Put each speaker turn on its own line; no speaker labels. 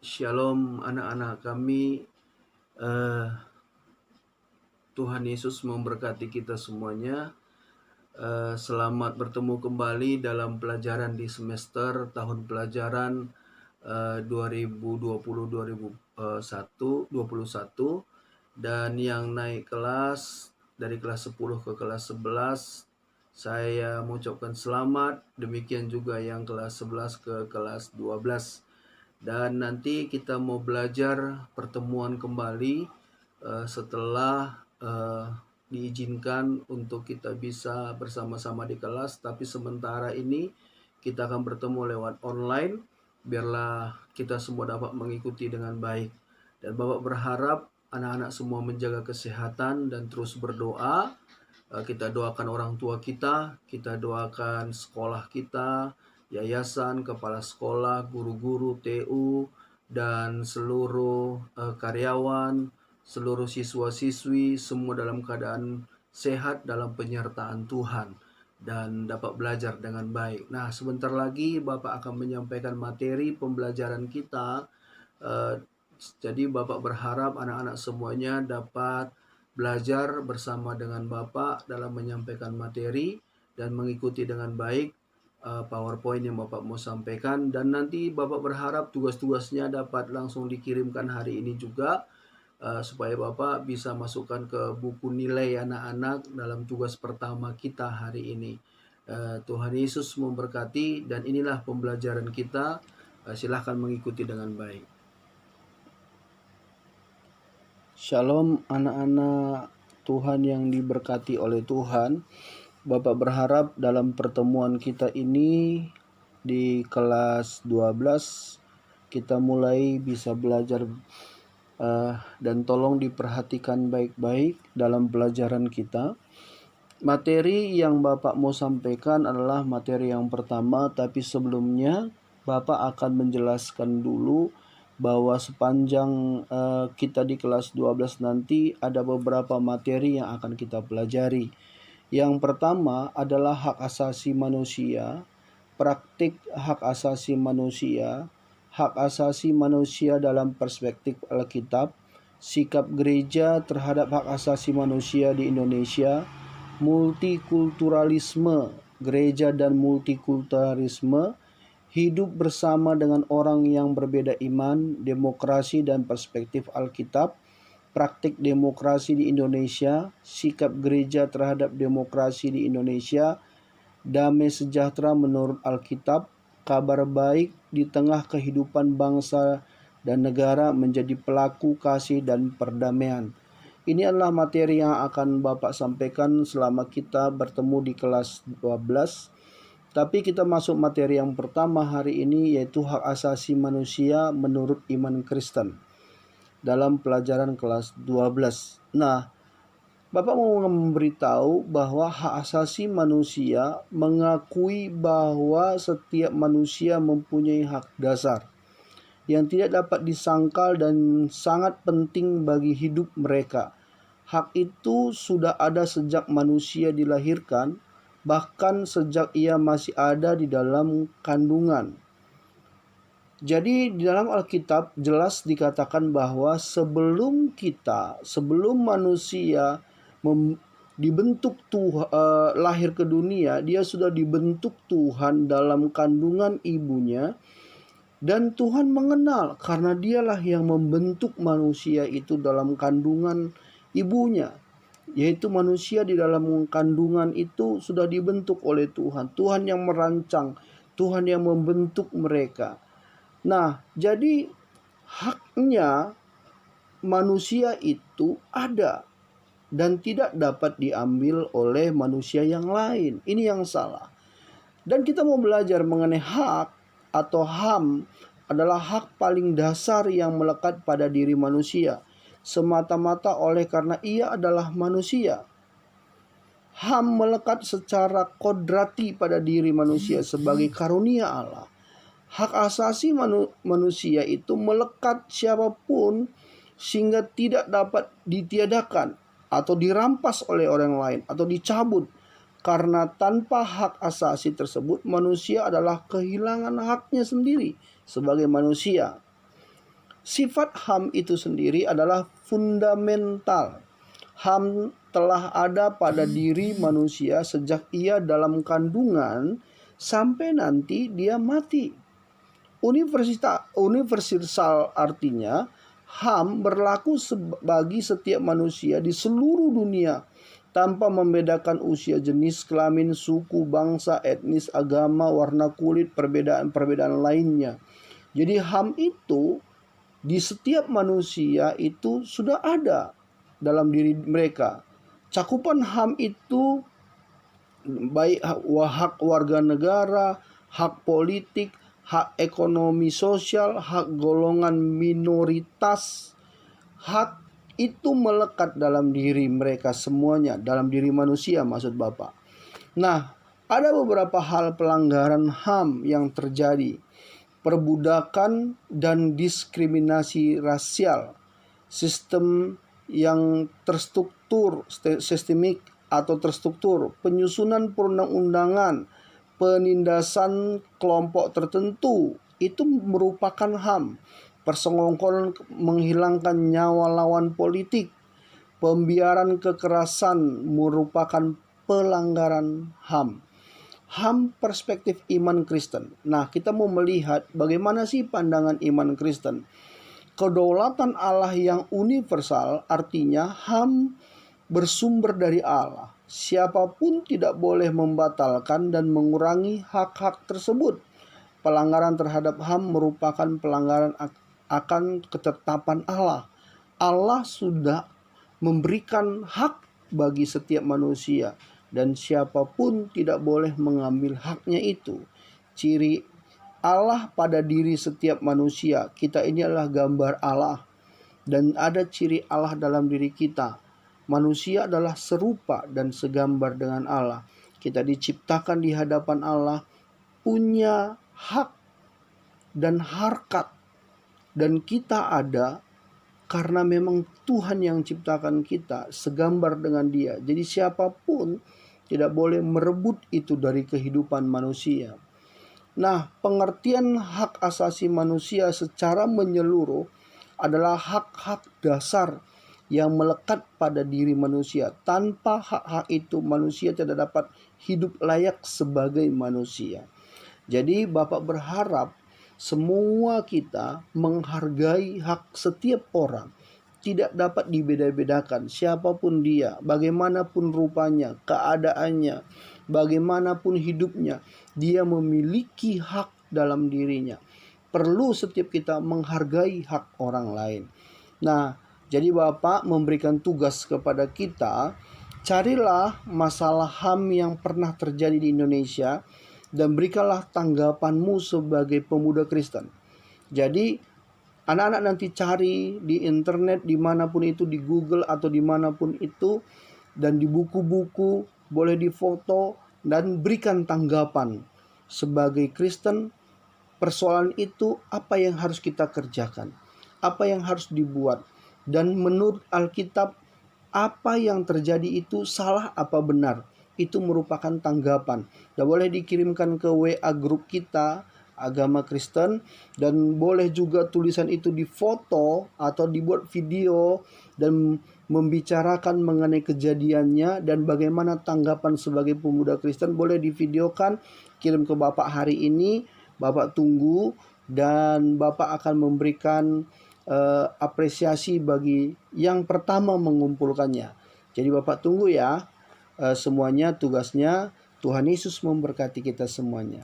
Shalom anak-anak kami. eh, Tuhan Yesus memberkati kita semuanya. Selamat bertemu kembali dalam pelajaran di semester tahun pelajaran 2020-2021, dan yang naik kelas dari kelas 10 ke kelas 11 saya mengucapkan selamat. Demikian juga yang kelas 11 ke kelas 12. Dan nanti kita mau belajar pertemuan kembali setelah diizinkan untuk kita bisa bersama-sama di kelas. Tapi sementara ini kita akan bertemu lewat online, biarlah kita semua dapat mengikuti dengan baik. Dan Bapak berharap anak-anak semua menjaga kesehatan dan terus berdoa. Kita doakan orang tua kita doakan sekolah kita, yayasan, kepala sekolah, guru-guru, TU, dan seluruh karyawan, seluruh siswa-siswi, semua dalam keadaan sehat dalam penyertaan Tuhan dan dapat belajar dengan baik. Nah, sebentar lagi Bapak akan menyampaikan materi pembelajaran kita. Jadi Bapak berharap anak-anak semuanya dapat belajar bersama dengan Bapak dalam menyampaikan materi dan mengikuti dengan baik PowerPoint yang Bapak mau sampaikan. Dan nanti Bapak berharap tugas-tugasnya dapat langsung dikirimkan hari ini juga, supaya Bapak bisa masukkan ke buku nilai anak-anak dalam tugas pertama kita hari ini. Tuhan Yesus memberkati, dan inilah pembelajaran kita. Silahkan mengikuti dengan baik. Shalom anak-anak Tuhan yang diberkati oleh Tuhan. Bapak berharap dalam pertemuan kita ini di kelas 12 kita mulai bisa belajar, dan tolong diperhatikan baik-baik dalam pelajaran kita. Materi yang Bapak mau sampaikan adalah materi yang pertama, tapi sebelumnya Bapak akan menjelaskan dulu bahwa sepanjang kita di kelas 12 nanti ada beberapa materi yang akan kita pelajari. Yang pertama adalah hak asasi manusia, praktik hak asasi manusia dalam perspektif Alkitab, sikap gereja terhadap hak asasi manusia di Indonesia, multikulturalisme gereja dan multikulturalisme, hidup bersama dengan orang yang berbeda iman, demokrasi dan perspektif Alkitab, praktik demokrasi di Indonesia, sikap gereja terhadap demokrasi di Indonesia, damai sejahtera menurut Alkitab, kabar baik di tengah kehidupan bangsa dan negara menjadi pelaku kasih dan perdamaian. Ini adalah materi yang akan Bapak sampaikan selama kita bertemu di kelas 12. Tapi kita masuk materi yang pertama hari ini, yaitu hak asasi manusia menurut iman Kristen dalam pelajaran kelas 12. Nah, Bapak mau memberitahu bahwa hak asasi manusia mengakui bahwa setiap manusia mempunyai hak dasar yang tidak dapat disangkal dan sangat penting bagi hidup mereka. Hak itu sudah ada sejak manusia dilahirkan, bahkan sejak ia masih ada di dalam kandungan. Jadi di dalam Alkitab jelas dikatakan bahwa sebelum manusia dibentuk lahir ke dunia, dia sudah dibentuk Tuhan dalam kandungan ibunya, dan Tuhan mengenal karena dialah yang membentuk manusia itu dalam kandungan ibunya. Yaitu manusia di dalam kandungan itu sudah dibentuk oleh Tuhan. Tuhan yang merancang, Tuhan yang membentuk mereka. Nah, jadi haknya manusia itu ada dan tidak dapat diambil oleh manusia yang lain. Ini yang salah. Dan kita mau belajar mengenai hak atau HAM adalah hak paling dasar yang melekat pada diri manusia, semata-mata oleh karena ia adalah manusia. HAM melekat secara kodrati pada diri manusia sebagai karunia Allah. Hak asasi manusia itu melekat siapapun sehingga tidak dapat ditiadakan atau dirampas oleh orang lain atau dicabut. Karena tanpa hak asasi tersebut, manusia adalah kehilangan haknya sendiri sebagai manusia.
Sifat HAM itu sendiri adalah fundamental. HAM telah ada pada diri manusia sejak ia dalam kandungan sampai nanti dia mati. Universal artinya HAM berlaku bagi setiap manusia di seluruh dunia tanpa membedakan usia, jenis kelamin, suku, bangsa, etnis, agama, warna kulit, perbedaan-perbedaan lainnya. Jadi HAM itu di setiap manusia itu sudah ada dalam diri mereka. Cakupan HAM itu baik hak warga negara, hak politik, hak ekonomi sosial, hak golongan minoritas, hak itu melekat dalam diri mereka semuanya, dalam diri manusia maksud Bapak. Nah, ada beberapa hal pelanggaran HAM yang terjadi. Perbudakan dan diskriminasi rasial, sistem yang terstruktur, sistemik atau terstruktur, penyusunan perundang-undangan, penindasan kelompok tertentu, itu merupakan HAM. Persengongkolan menghilangkan nyawa lawan politik, pembiaran kekerasan merupakan pelanggaran HAM. HAM perspektif iman Kristen. Nah, kita mau melihat bagaimana sih pandangan iman Kristen. Kedaulatan Allah yang universal artinya HAM bersumber dari Allah. Siapapun tidak boleh membatalkan dan mengurangi hak-hak tersebut. Pelanggaran terhadap HAM merupakan pelanggaran akan ketetapan Allah. Allah sudah memberikan hak bagi setiap manusia dan siapapun tidak boleh mengambil haknya itu. Ciri Allah pada diri setiap manusia. Kita ini adalah gambar Allah dan ada ciri Allah dalam diri kita. Manusia adalah serupa dan segambar dengan Allah. Kita diciptakan di hadapan Allah, punya hak dan harkat, dan kita ada karena memang Tuhan yang ciptakan kita segambar dengan Dia. Jadi siapapun tidak boleh merebut itu dari kehidupan manusia. Nah, pengertian hak asasi manusia secara menyeluruh adalah hak-hak dasar yang melekat pada diri manusia. Tanpa hak-hak itu manusia tidak dapat hidup layak sebagai manusia. Jadi Bapak berharap semua kita menghargai hak setiap orang. Tidak dapat dibeda-bedakan siapapun dia, bagaimanapun rupanya, keadaannya, bagaimanapun hidupnya. Dia memiliki hak dalam dirinya. Perlu setiap kita menghargai hak orang lain. Nah, jadi Bapak memberikan tugas kepada kita, carilah masalah HAM yang pernah terjadi di Indonesia dan berikanlah tanggapanmu sebagai pemuda Kristen. Jadi anak-anak nanti cari di internet dimanapun itu, di Google atau dimanapun itu, dan di buku-buku boleh difoto dan berikan tanggapan. Sebagai Kristen, persoalan itu apa yang harus kita kerjakan, apa yang harus dibuat, dan menurut Alkitab apa yang terjadi itu salah apa benar. Itu merupakan tanggapan dan boleh dikirimkan ke WA grup kita Agama Kristen, dan boleh juga tulisan itu difoto atau dibuat video dan membicarakan mengenai kejadiannya dan bagaimana tanggapan sebagai pemuda Kristen. Boleh divideokan, kirim ke Bapak hari ini. Bapak tunggu dan Bapak akan memberikan apresiasi bagi yang pertama mengumpulkannya. Jadi Bapak tunggu ya, semuanya tugasnya. Tuhan Yesus memberkati kita semuanya.